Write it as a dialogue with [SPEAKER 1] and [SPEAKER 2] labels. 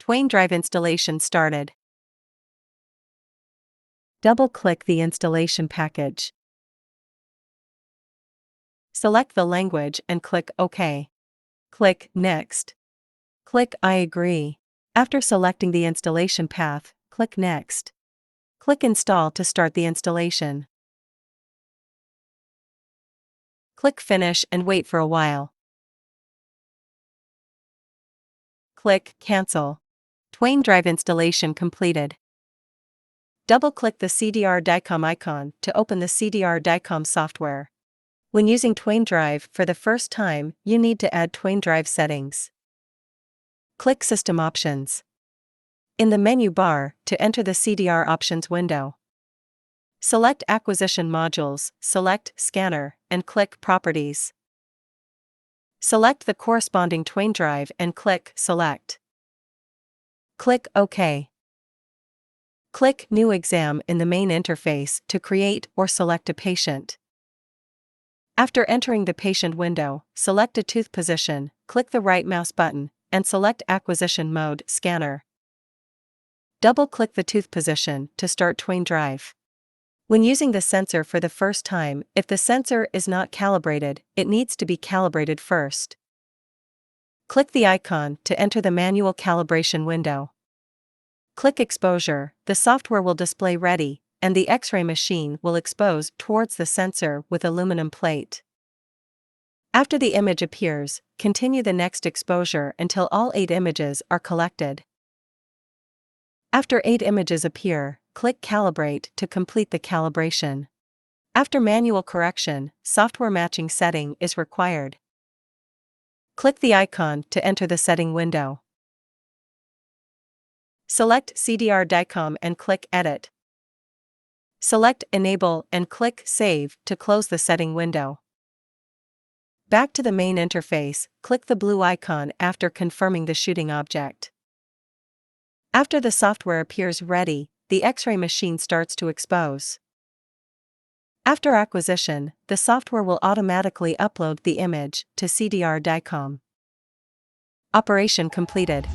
[SPEAKER 1] Twain drive installation started. Double-click the installation package. Select the language and click OK. Click Next. Click I agree. After selecting the installation path, click Next. Click Install to start the installation. Click Finish and wait for a while. Click Cancel. Twain drive installation completed. Double-click the CDR DICOM icon to open the CDR DICOM software. When using Twain drive for the first time, you need to add Twain drive settings. Click System Options. In the menu bar, to enter the CDR options window, select Acquisition Modules, select Scanner, and click Properties. Select the corresponding Twain drive and click Select. Click OK. Click New Exam in the main interface to create or select a patient. After entering the patient window, select a tooth position, click the right mouse button, and select Acquisition Mode Scanner. Double-click the tooth position to start Twain drive. When using the sensor for the first time, if the sensor is not calibrated, it needs to be calibrated first. Click the icon to enter the manual calibration window. Click Exposure, the software will display ready, and the X-ray machine will expose towards the sensor with aluminum plate. After the image appears, continue the next exposure until all 8 images are collected. After 8 images appear, click Calibrate to complete the calibration. After manual correction, software matching setting is required. Click the icon to enter the setting window. Select CDR DICOM and click Edit. Select Enable and click Save to close the setting window. Back to the main interface, click the blue icon after confirming the shooting object. After the software appears ready, the X-ray machine starts to expose. After acquisition, the software will automatically upload the image to CDR DICOM. Operation completed.